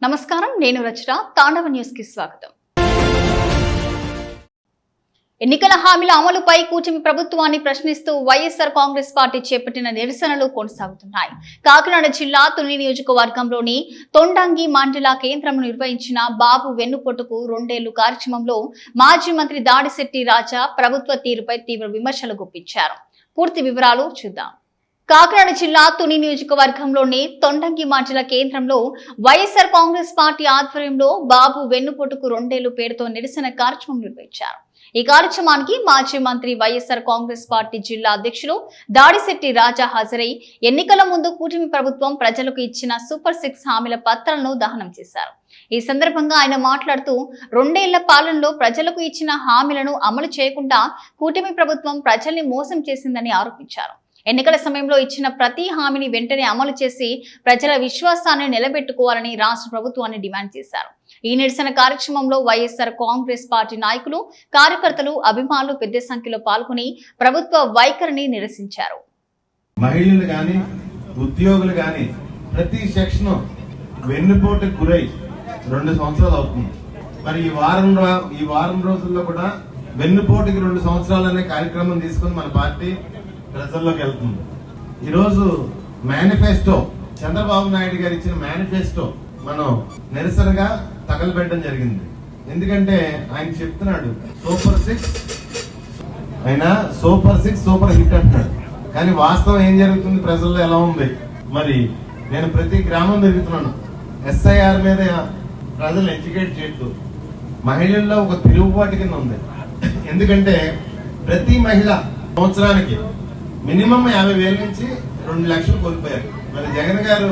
నమస్కారం, నేను రచన. తాండవ న్యూస్ కి స్వాగతం. ఎన్నికల హామీల అమలుపై కూటమి ప్రభుత్వాన్ని ప్రశ్నిస్తూ వైఎస్ఆర్ కాంగ్రెస్ పార్టీ చేపట్టిన నిరసనలు కొనసాగుతున్నాయి. కాకినాడ జిల్లా తుని నియోజకవర్గంలోని తొండంగి మండల కేంద్రంలో నిర్వహించిన బాబు వెన్నుపోటుకు 2 ఏళ్లు కార్యక్రమంలో మాజీ మంత్రి దాడిశెట్టి రాజా ప్రభుత్వ తీరుపై తీవ్ర విమర్శలు గుప్పించారు. పూర్తి వివరాలు చూద్దాం. కాకినాడ జిల్లా తుని నియోజకవర్గంలోని తొండంగి మండల కేంద్రంలో వైఎస్ఆర్ కాంగ్రెస్ పార్టీ ఆధ్వర్యంలో బాబు వెన్నుపోటుకు 2 ఏళ్లు పేరుతో నిరసన కార్యక్రమం నిర్వహించారు. ఈ కార్యక్రమానికి మాజీ మంత్రి వైఎస్ఆర్ కాంగ్రెస్ పార్టీ జిల్లా అధ్యక్షులు దాడిశెట్టి రాజా హాజరై ఎన్నికల ముందు కూటమి ప్రభుత్వం ప్రజలకు ఇచ్చిన సూపర్ 6 హామీల పత్రాలను దహనం చేశారు. ఈ సందర్భంగా ఆయన మాట్లాడుతూ 2 ఏళ్ల పాలనలో ప్రజలకు ఇచ్చిన హామీలను అమలు చేయకుండా కూటమి ప్రభుత్వం ప్రజల్ని మోసం చేసిందని ఆరోపించారు. ఎన్నికల సమయంలో ఇచ్చిన ప్రతి హామీని వెంటనే అమలు చేసి ప్రజల విశ్వాసాన్ని నిలబెట్టుకోవాలని రాష్ట్ర ప్రభుత్వాన్ని డిమాండ్ చేశారు. ఈ నిరసన కార్యక్రమంలో వైఎస్ఆర్ కాంగ్రెస్ పార్టీ నాయకులు, కార్యకర్తలు, అభిమానులు పెద్ద సంఖ్యలో పాల్గొని ప్రభుత్వ వైఖరిని నిరసించారు. మహిళలు గాని, ఉద్యోగులు గాని ప్రతి సెక్షన్ వెన్నుపోటుకు గురై 2 సంవత్సరాలు అవుతుంది. మరి ఈ వారం రోజుల్లో కూడా వెన్నుపోటుకి 2 సంవత్సరాలు అనే కార్యక్రమం తీసుకుని మన పార్టీ ప్రజల్లోకి వెళ్తుంది. ఈరోజు మేనిఫెస్టో, చంద్రబాబు నాయుడు గారు ఇచ్చిన మేనిఫెస్టో మనం నిరసనగా తగలబెట్టడం జరిగింది. ఎందుకంటే ఆయన చెప్తున్నాడు సూపర్ 6, ఆయన సూపర్ హిట్ అంటున్నాడు. కానీ వాస్తవం ఏం జరుగుతుంది, ప్రజల్లో ఎలా ఉంది? మరి నేను ప్రతి గ్రామం తిరుగుతున్నాను. SIR మీద ప్రజలు ఎడ్యుకేట్ చేస్తూ మహిళల్లో ఒక తిరుగుబాటు కింద ఉంది. ఎందుకంటే ప్రతి మహిళ సంవత్సరానికి మినిమం 50,000 నుంచి 2 లక్షలు కోల్పోయారు. మరి జగన్ గారు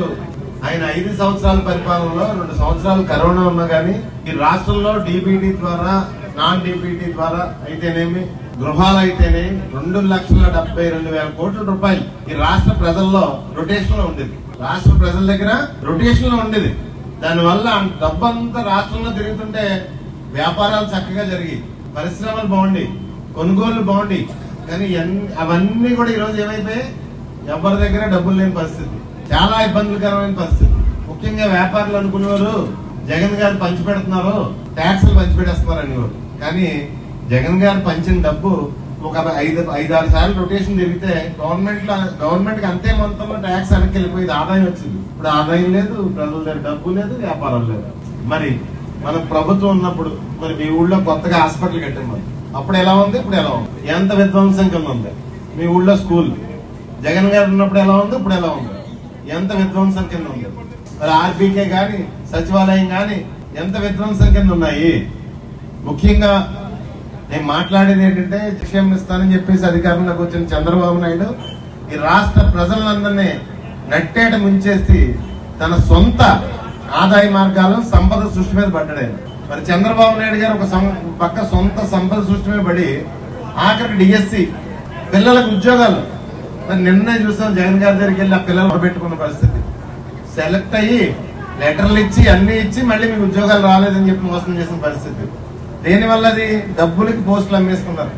ఆయన 5 సంవత్సరాల పరిపాలనలో 2 సంవత్సరాలు కరోనా ఉన్నా గానీ ఈ రాష్ట్రంలో DBT ద్వారా, నాన్ DBT ద్వారా అయితేనేమి, గృహాలు అయితేనే 2,72,000 కోట్ల రూపాయలు ఈ రాష్ట్ర ప్రజల్లో రొటేషన్ లో ఉండేది. రాష్ట్ర ప్రజల దగ్గర రొటేషన్ లో ఉండేది. దానివల్ల డబ్బంతా రాష్ట్రంలో తిరుగుతుంటే వ్యాపారాలు చక్కగా జరిగి, పరిశ్రమలు బాగుండి, కొనుగోళ్లు బాగుండి. కానీ అవన్నీ కూడా ఈరోజు ఏమైపోయాయి, ఎవరి దగ్గర డబ్బులు లేని పరిస్థితి, చాలా ఇబ్బందులకరమైన పరిస్థితి. ముఖ్యంగా వ్యాపారులు అనుకునేవారు జగన్ గారు పంచిపెడుతున్నారు, ట్యాక్సులు పంచిపెట్టేస్తున్నారు అనేవారు. కానీ జగన్ గారు పంచిన డబ్బు ఒక 5-6 సార్లు రొటేషన్ తిరిగితే గవర్నమెంట్ కి అంతే మొత్తంలో ట్యాక్స్ వెనక్కి వెళ్ళిపోయింది, ఆదాయం వచ్చింది. ఇప్పుడు ఆదాయం లేదు, ప్రజల దగ్గర డబ్బు లేదు, వ్యాపారం లేదు. మరి మన ప్రభుత్వం ఉన్నప్పుడు మరి మీ ఊళ్ళో కొత్తగా హాస్పిటల్ కట్టాం, అప్పుడు ఎలా ఉంది, ఇప్పుడు ఎలా ఉంది? ఎంత విధ్వంసం కింద ఉంది మీ ఊళ్ళో స్కూల్? జగన్ గారు ఉన్నప్పుడు ఎలా ఉంది, ఇప్పుడు ఎలా ఉంది? ఎంత విధ్వంసం కింద ఉంది? మరి RBK గాని, సచివాలయం గాని ఎంత విధ్వంసం కింద ఉన్నాయి? ముఖ్యంగా నేను మాట్లాడేది ఏంటంటే, విషయం ఇస్తానని చెప్పేసి అధికారంలోకి వచ్చిన చంద్రబాబు నాయుడు ఈ రాష్ట్ర ప్రజలందరినీ నట్టేట ముంచేసి తన సొంత ఆదాయ మార్గాలు, సంపద సృష్టి మీద పడ్డాడు. మరి చంద్రబాబు నాయుడు గారు ఒక పక్క సొంత సంపద సృష్టి మీద పడి ఆఖరికి DSC పిల్లలకు ఉద్యోగాలు, మరి నిన్నే చూసాం జగన్ గారి దగ్గరికి వెళ్ళి ఆ పిల్లలు పెట్టుకున్న పరిస్థితి. సెలెక్ట్ అయ్యి లెటర్లు ఇచ్చి అన్ని ఇచ్చి మళ్ళీ మీకు ఉద్యోగాలు రాలేదని చెప్పి మోసం చేసిన పరిస్థితి. దేనివల్ల? అది డబ్బులకి పోస్టులు అమ్మేసుకున్నారు.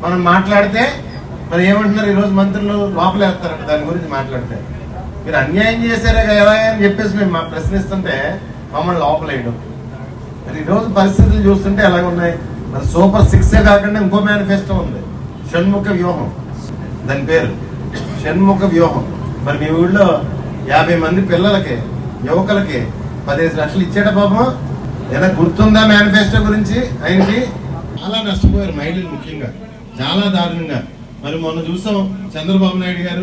మనం మాట్లాడితే మరి ఏమంటున్నారు, ఈరోజు మంత్రులు లోపలేస్తారట. దాని గురించి మాట్లాడితే మీరు అన్యాయం చేశారా కదా అని చెప్పేసి మేము ప్రశ్నిస్తుంటే మమ్మల్ని లోపలేయడం. మరి ఈరోజు పరిస్థితులు చూస్తుంటే ఎలాగ ఉన్నాయి? మరి సూపర్ 6 కాకుండా ఇంకో మేనిఫెస్టో ఉంది, షణ్ముఖ వ్యూహం. దాని పేరు షణ్ముఖ వ్యూహం. మరి మీ ఊళ్ళో 50 మంది పిల్లలకి, యువకులకి 15 లక్షలు ఇచ్చేట పాపం. ఏదైనా గుర్తుందా మేనిఫెస్టో గురించి? ఆయనకి చాలా నష్టపోయారు మహిళలు, ముఖ్యంగా చాలా దారుణంగా. మరి మొన్న చూసాం చంద్రబాబు నాయుడు గారు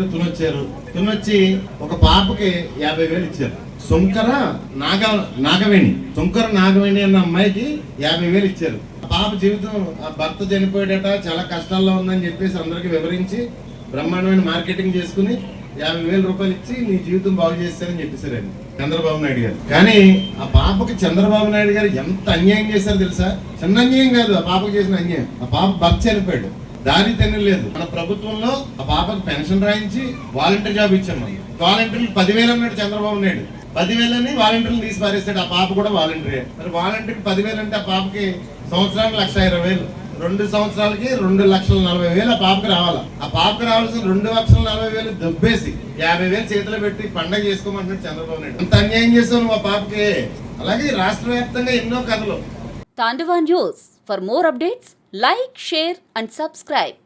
తునొచ్చి ఒక పాపకి 50,000 ఇచ్చారు. శంకర నాగవేణి అన్న అమ్మాయికి 50,000 ఇచ్చారు. పాప జీవితం, ఆ భర్త చనిపోయాడట, చాలా కష్టాల్లో ఉందని చెప్పేసి అందరికి వివరించి బ్రహ్మాండమైన మార్కెటింగ్ చేసుకుని 50,000 రూపాయలు ఇచ్చి నీ జీవితం బాగు చేస్తారని చెప్పేశారు ఆయన చంద్రబాబు నాయుడు గారు. కానీ ఆ పాపకి చంద్రబాబు నాయుడు గారు ఎంత అన్యాయం చేశారు తెలుసా? చిన్న అన్యాయం కాదు, ఆ పాపకు చేసిన అన్యాయం. ఆ పాప భర్త చనిపోయాడు, దారి తినలేదు. మన ప్రభుత్వంలో ఆ పాపకు పెన్షన్ రాయించి వాలంటీర్ జాబ్ ఇచ్చాము. వాలంటీర్లు 10,000 అన్నాడు చంద్రబాబు నాయుడు. 10,000 వాలంటీర్లు తీసి పారేస్తాడు. ఆ పాప కూడా వాలంటీరే. మరి వాలంటీర్కి 10,000 అంటే ఆ పాపకి సంవత్సరానికి 1,20,000 2 సంవత్సరాలకి 2,40,000 ఆ పాపకి రావాలా. ఆ పాపకి రావాల్సిన 2,40,000 దొబ్బేసి 50,000 చేతిలో పెట్టి పండగ చేసుకోమంటున్నాడు చంద్రబాబు నాయుడు. అంత అన్యాయం చేసావు నువ్వు ఆ పాపకి. అలాగే రాష్ట్ర వ్యాప్తంగా ఎన్నో కథలు. Tandava News. For more updates, like, share and subscribe.